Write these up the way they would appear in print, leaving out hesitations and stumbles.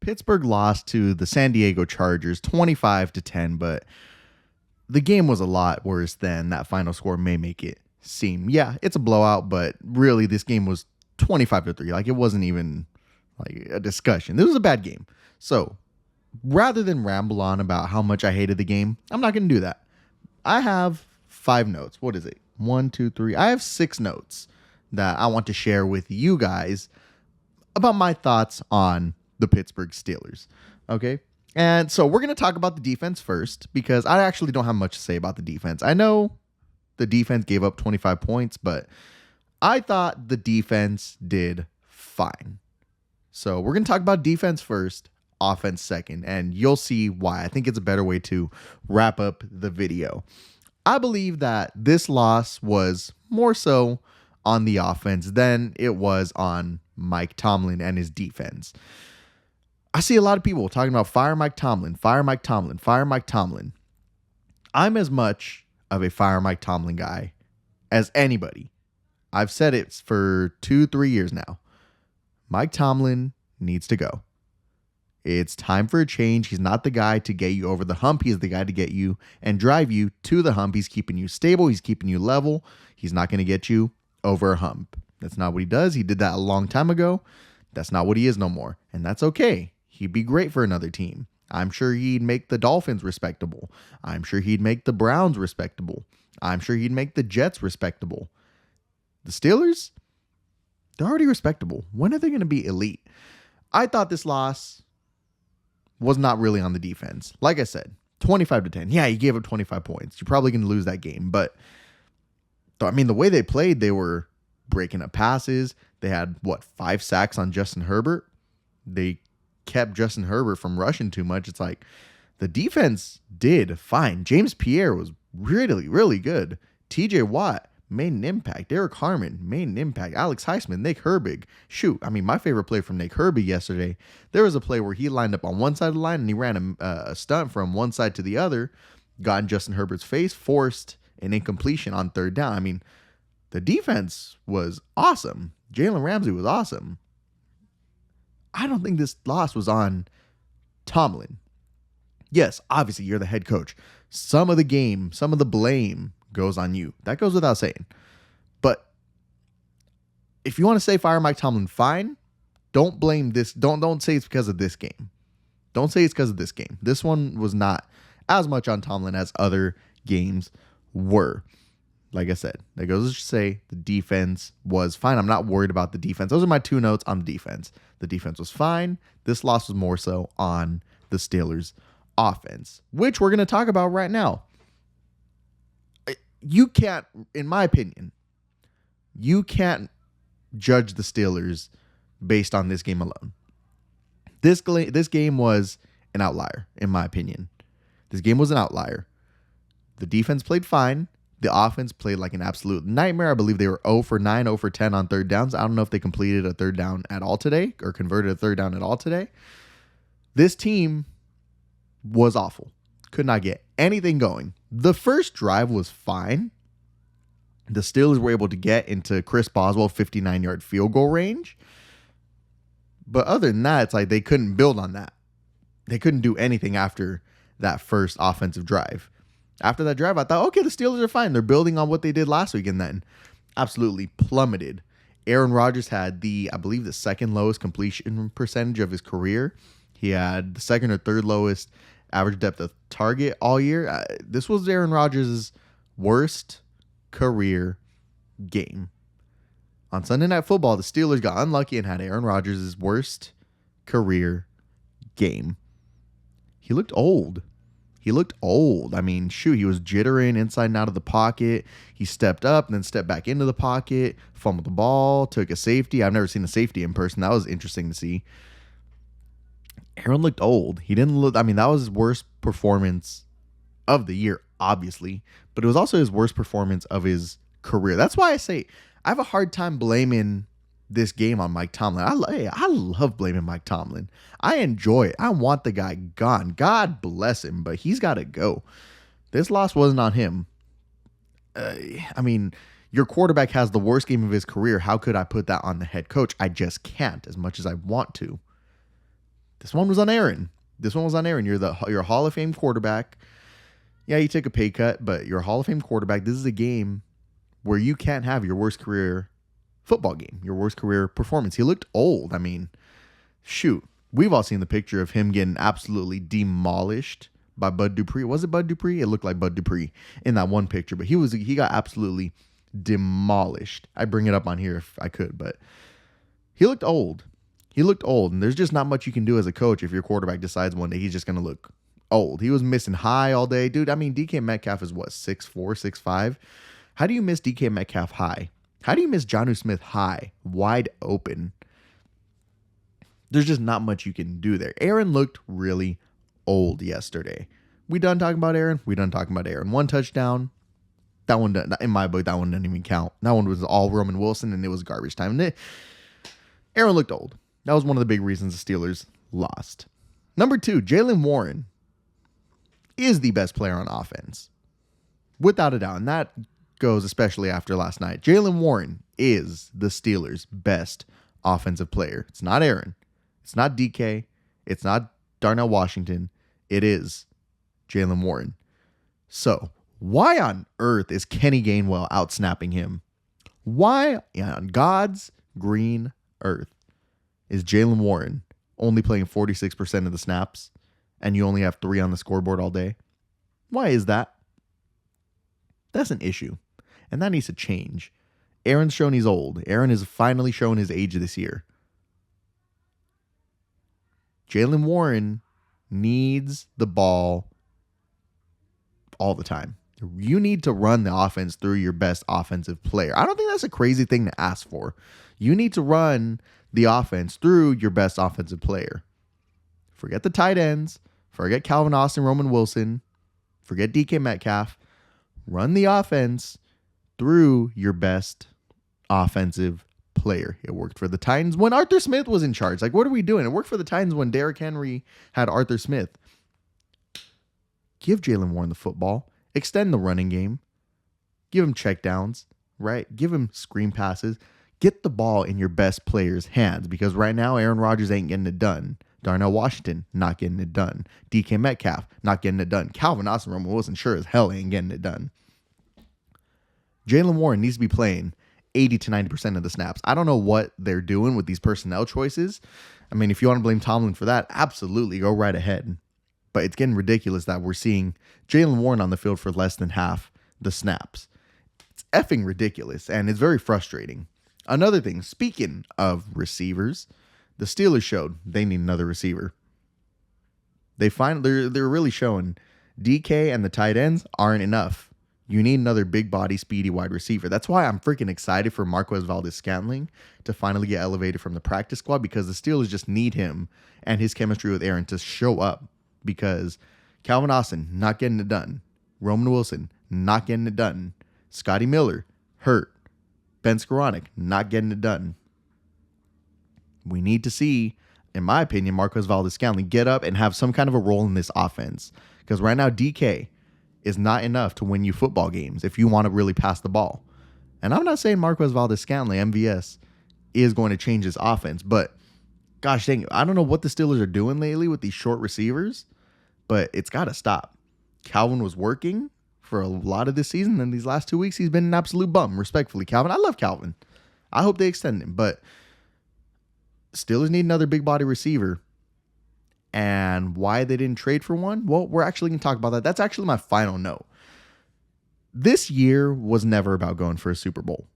Pittsburgh lost to the San Diego Chargers 25-10, but the game was a lot worse than that final score may make it seem. Yeah, it's a blowout, but really this game was 25-3. Like, it wasn't even like a discussion. This was a bad game. So rather than ramble on about how much I hated the game, I'm not going to do that. I have 5 notes. What is it? 1, 2, 3. I have 6 notes that I want to share with you guys about my thoughts on the Pittsburgh Steelers. Okay. And so we're going to talk about the defense first, because I actually don't have much to say about the defense. I know the defense gave up 25 points, but I thought the defense did fine. So we're going to talk about defense first, offense second, and you'll see why. I think it's a better way to wrap up the video. I believe that this loss was more so on the offense than it was on Mike Tomlin and his defense. I see a lot of people talking about fire Mike Tomlin, fire Mike Tomlin, fire Mike Tomlin. I'm as much of a fire Mike Tomlin guy as anybody. I've said it for 2-3 years now. Mike Tomlin needs to go. It's time for a change. He's not the guy to get you over the hump. He's the guy to get you and drive you to the hump. He's keeping you stable. He's keeping you level. He's not going to get you over a hump. That's not what he does. He did that a long time ago. That's not what he is no more. And that's okay. He'd be great for another team. I'm sure he'd make the Dolphins respectable. I'm sure he'd make the Browns respectable. I'm sure he'd make the Jets respectable. The Steelers, they're already respectable. When are they going to be elite? I thought this loss was not really on the defense. Like I said, 25-10. Yeah, you gave up 25 points. You're probably going to lose that game. But, I mean, the way they played, they were breaking up passes. They had, 5 sacks on Justin Herbert? They kept Justin Herbert from rushing too much. It's like the defense did fine. James Pierre was really, really good. TJ Watt made an impact. Derek Harmon made an impact. Alex Highsmith, Nick Herbig. Shoot, I mean, my favorite play from Nick Herbig yesterday, there was a play where he lined up on one side of the line and he ran a stunt from one side to the other, got in Justin Herbert's face, forced an incompletion on 3rd down. I mean, the defense was awesome. Jalen Ramsey was awesome. I don't think this loss was on Tomlin. Yes, obviously, you're the head coach. Some of the blame goes on you. That goes without saying. But if you want to say fire Mike Tomlin, fine. Don't blame this. Don't say it's because of this game. Don't say it's because of this game. This one was not as much on Tomlin as other games were. Like I said, that goes to say the defense was fine. I'm not worried about the defense. Those are my 2 notes on the defense. The defense was fine. This loss was more so on the Steelers' offense, which we're going to talk about right now. You can't, in my opinion, you can't judge the Steelers based on this game alone. This game was an outlier, in my opinion. This game was an outlier. The defense played fine. The offense played like an absolute nightmare. I believe they were 0 for 9, 0 for 10 on 3rd downs. I don't know if they completed a 3rd down at all today or converted a 3rd down at all today. This team was awful. Could not get anything going. The first drive was fine. The Steelers were able to get into Chris Boswell 59-yard field goal range. But other than that, it's like they couldn't build on that. They couldn't do anything after that first offensive drive. After that drive, I thought, okay, the Steelers are fine. They're building on what they did last week, and then absolutely plummeted. Aaron Rodgers had I believe the 2nd lowest completion percentage of his career. He had the 2nd or 3rd lowest average depth of target all year. This was Aaron Rodgers' worst career game. On Sunday Night Football, the Steelers got unlucky and had Aaron Rodgers' worst career game. He looked old. I mean, shoot, he was jittering inside and out of the pocket. He stepped up and then stepped back into the pocket, fumbled the ball, took a safety. I've never seen a safety in person. That was interesting to see. Aaron looked old. He didn't look, I mean, that was his worst performance of the year, obviously, but it was also his worst performance of his career. That's why I say I have a hard time blaming this game on Mike Tomlin. I love blaming Mike Tomlin. I enjoy it. I want the guy gone. God bless him, but he's got to go. This loss wasn't on him. I mean, your quarterback has the worst game of his career. How could I put that on the head coach? I just can't, as much as I want to. This one was on Aaron. You're a Hall of Fame quarterback. Yeah, you take a pay cut, but you're a Hall of Fame quarterback. This is a game where you can't have your worst career football game, your worst career performance. He looked old. I mean, shoot. We've all seen the picture of him getting absolutely demolished by Bud Dupree. Was it Bud Dupree? It looked like Bud Dupree in that one picture, but he got absolutely demolished. I bring it up on here if I could, but he looked old. And there's just not much you can do as a coach if your quarterback decides one day he's just going to look old. He was missing high all day. Dude, I mean, DK Metcalf is what, 6'4", 6'5"? How do you miss DK Metcalf high? How do you miss Jonnu Smith high, wide open? There's just not much you can do there. Aaron looked really old yesterday. We done talking about Aaron? We done talking about Aaron. One touchdown. That one, in my book, that one didn't even count. That one was all Roman Wilson, and it was garbage time. Aaron looked old. That was one of the big reasons the Steelers lost. Number 2, Jaylen Warren is the best player on offense. Without a doubt. And that goes especially after last night. Jaylen Warren is the Steelers' best offensive player. It's not Aaron. It's not DK. It's not Darnell Washington. It is Jaylen Warren. So, why on earth is Kenny Gainwell out-snapping him? Why on God's green earth is Jaylen Warren only playing 46% of the snaps and you only have 3 on the scoreboard all day? Why is that? That's an issue, and that needs to change. Aaron's shown he's old. Aaron has finally shown his age this year. Jaylen Warren needs the ball all the time. You need to run the offense through your best offensive player. I don't think that's a crazy thing to ask for. You need to run the offense through your best offensive player. Forget the tight ends. Forget Calvin Austin, Roman Wilson. Forget DK Metcalf. Run the offense through your best offensive player. It worked for the Titans when Arthur Smith was in charge. Like, what are we doing? It worked for the Titans when Derrick Henry had Arthur Smith. Give Jaylen Warren the football. Extend the running game. Give him checkdowns, right? Give him screen passes. Get the ball in your best player's hands, because right now Aaron Rodgers ain't getting it done. Darnell Washington, not getting it done. DK Metcalf, not getting it done. Calvin Austin, Roman Wilson, sure as hell ain't getting it done. Jaylen Warren needs to be playing 80 to 90% of the snaps. I don't know what they're doing with these personnel choices. I mean, if you want to blame Tomlin for that, absolutely, go right ahead. But it's getting ridiculous that we're seeing Jaylen Warren on the field for less than half the snaps. It's effing ridiculous, and it's very frustrating. Another thing, speaking of receivers, the Steelers showed they need another receiver. They're really showing DK and the tight ends aren't enough. You need another big body, speedy wide receiver. That's why I'm freaking excited for Marquez Valdes-Scantling to finally get elevated from the practice squad, because the Steelers just need him and his chemistry with Aaron to show up, because Calvin Austin, not getting it done. Roman Wilson, not getting it done. Scotty Miller, hurt. Ben Skoranek, not getting it done. We need to see, in my opinion, Marquez Valdes-Scantling get up and have some kind of a role in this offense, because right now DK is not enough to win you football games if you want to really pass the ball. And I'm not saying Marquez Valdes-Scantling, MVS, is going to change this offense, but gosh dang it, I don't know what the Steelers are doing lately with these short receivers, but it's got to stop. Calvin was working for a lot of this season, and these last 2 weeks, he's been an absolute bum, respectfully. Calvin, I love Calvin. I hope they extend him, but Steelers need another big body receiver. And why they didn't trade for one? Well, we're actually going to talk about that. That's actually my final note. This year was never about going for a Super Bowl.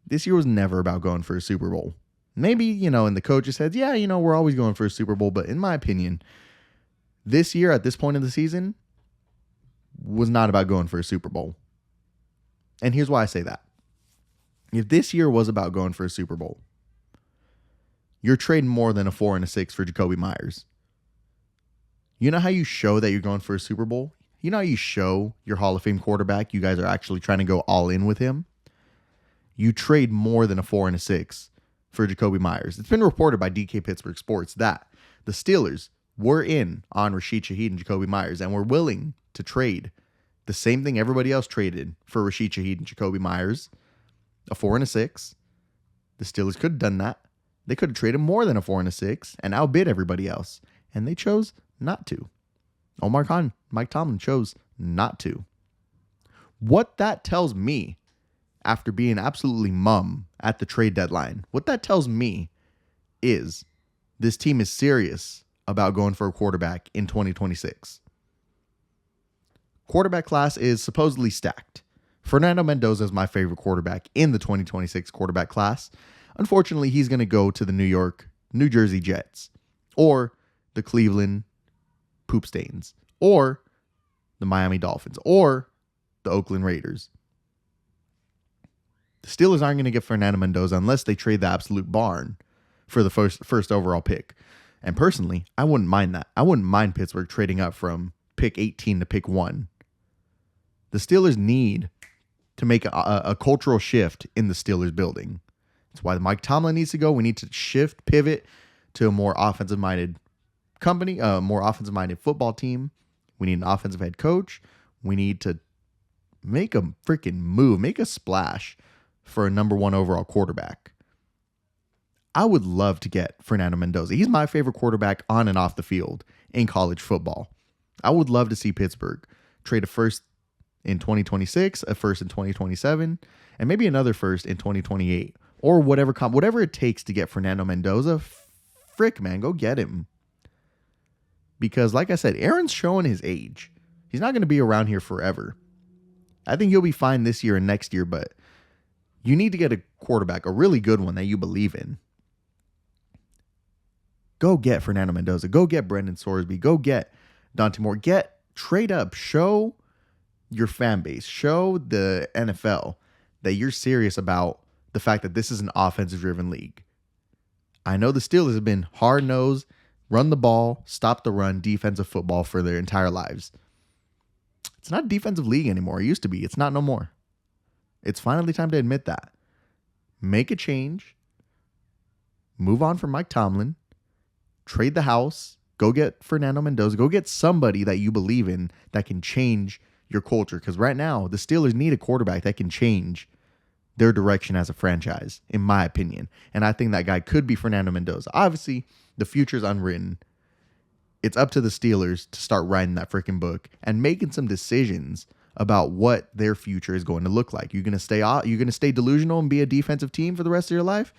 This year was never about going for a Super Bowl. Maybe, in the coach's heads, yeah, we're always going for a Super Bowl. But in my opinion, this year at this point of the season was not about going for a Super Bowl. And here's why I say that. If this year was about going for a Super Bowl, you're trading more than a 4 and a 6 for Jacoby Myers. You know how you show that you're going for a Super Bowl? You know how you show your Hall of Fame quarterback you guys are actually trying to go all in with him? You trade more than a 4 and a 6 for Jacoby Myers. It's been reported by DK Pittsburgh Sports that the Steelers were in on Rashid Shaheed and Jacoby Myers and were willing to trade the same thing everybody else traded for Rashid Shaheed and Jacoby Myers, a 4 and a 6. The Steelers could have done that. They could have traded more than a 4 and a 6 and outbid everybody else, and they chose not to. Mike Tomlin chose not to. What that tells me, after being absolutely mum at the trade deadline, what that tells me is this team is serious about going for a quarterback in 2026. Quarterback class is supposedly stacked. Fernando Mendoza is my favorite quarterback in the 2026 quarterback class. Unfortunately, he's going to go to the New Jersey Jets, or the Cleveland Poop Stains, or the Miami Dolphins, or the Oakland Raiders. The Steelers aren't going to get Fernando Mendoza unless they trade the absolute barn for the first overall pick. And personally, I wouldn't mind that. I wouldn't mind Pittsburgh trading up from pick 18 to pick 1. The Steelers need to make a cultural shift in the Steelers building. That's why Mike Tomlin needs to go. We need to pivot to a more offensive-minded company, a more offensive-minded football team. We need an offensive head coach. We need to make a freaking move, make a splash for a number 1 overall quarterback. I would love to get Fernando Mendoza. He's my favorite quarterback on and off the field in college football. I would love to see Pittsburgh trade a first in 2026, a first in 2027, and maybe another first in 2028, or whatever it takes to get Fernando Mendoza. Frick, man, go get him. Because like I said, Aaron's showing his age. He's not going to be around here forever. I think he'll be fine this year and next year, but you need to get a quarterback, a really good one that you believe in. Go get Fernando Mendoza. Go get Brendan Sorsby. Go get Dante Moore. Trade up. Show your fan base. Show the NFL that you're serious about the fact that this is an offensive-driven league. I know the Steelers have been hard-nosed, run the ball, stop the run, defensive football for their entire lives. It's not a defensive league anymore. It used to be. It's not no more. It's finally time to admit that. Make a change. Move on from Mike Tomlin. Trade the house. Go get Fernando Mendoza. Go get somebody that you believe in that can change your culture. Because right now, the Steelers need a quarterback that can change their direction as a franchise, in my opinion. And I think that guy could be Fernando Mendoza. Obviously, the future's unwritten. It's up to the Steelers to start writing that freaking book and making some decisions about what their future is going to look like. You're going to stay delusional and be a defensive team for the rest of your life?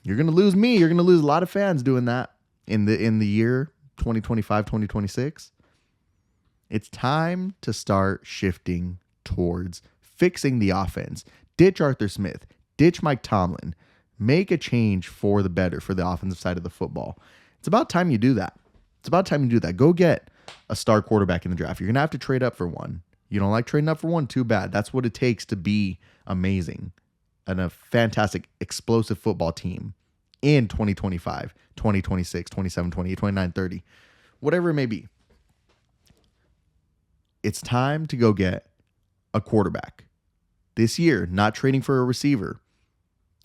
You're going to lose me. You're going to lose a lot of fans doing that in the year 2025, 2026. It's time to start shifting towards fixing the offense. Ditch Arthur Smith. Ditch Mike Tomlin. Make a change for the better for the offensive side of the football. It's about time you do that. Go get a star quarterback in the draft. You're going to have to trade up for one. You don't like trading up for one? Too bad. That's what it takes to be amazing and a fantastic, explosive football team in 2025, 2026, 27, 28, 29, 30, whatever it may be. It's time to go get a quarterback. This year, not trading for a receiver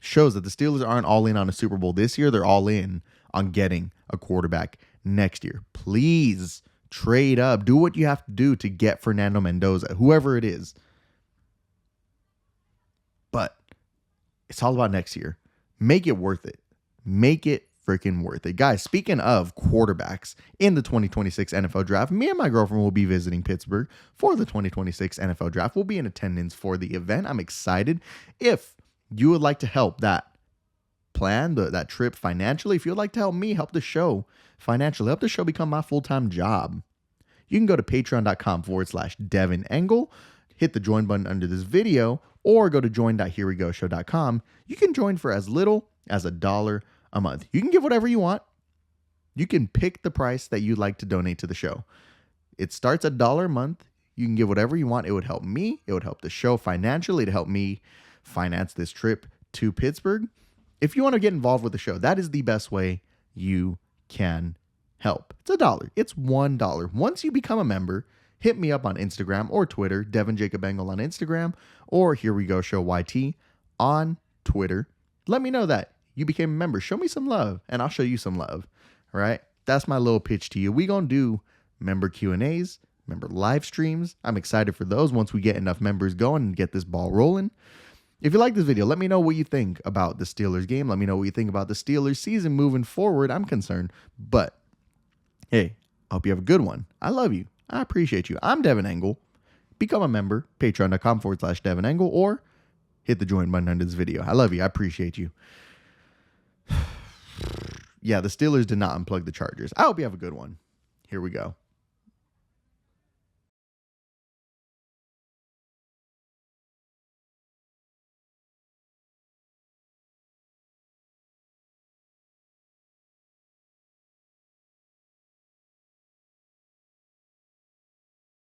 shows that the Steelers aren't all in on a Super Bowl this year. They're all in on getting a quarterback next year. Please trade up. Do what you have to do to get Fernando Mendoza, whoever it is. But it's all about next year. Make it worth it. Make it freaking worth it. Guys, speaking of quarterbacks in the 2026 NFL Draft, me and my girlfriend will be visiting Pittsburgh for the 2026 NFL Draft. We'll be in attendance for the event. I'm excited. If you would like to help that plan, that trip financially, if you would like to help me help the show financially, help the show become my full-time job, you can go to patreon.com/Devin Engel, hit the join button under this video, or go to join.herewegoshow.com. You can join for as little as $1 a month. You can give whatever you want. You can pick the price that you'd like to donate to the show. It starts at $1 a month. You can give whatever you want. It would help me. It would help the show financially. It'd help me finance this trip to Pittsburgh. If you want to get involved with the show, that is the best way you can help. It's $1. It's $1. Once you become a member, hit me up on Instagram or Twitter, Devin Jacob Engel on Instagram, or Here We Go Show YT on Twitter. Let me know that you became a member. Show me some love, and I'll show you some love. All right? That's my little pitch to you. We gonna do member Q&As, member live streams. I'm excited for those once we get enough members going and get this ball rolling. If you like this video, let me know what you think about the Steelers game. Let me know what you think about the Steelers season moving forward. I'm concerned. But, hey, I hope you have a good one. I love you. I appreciate you. I'm Devin Engel. Become a member, patreon.com/Devin Engel, or hit the join button under this video. I love you. I appreciate you. Yeah, the Steelers did not unplug the Chargers. I hope you have a good one. Here we go.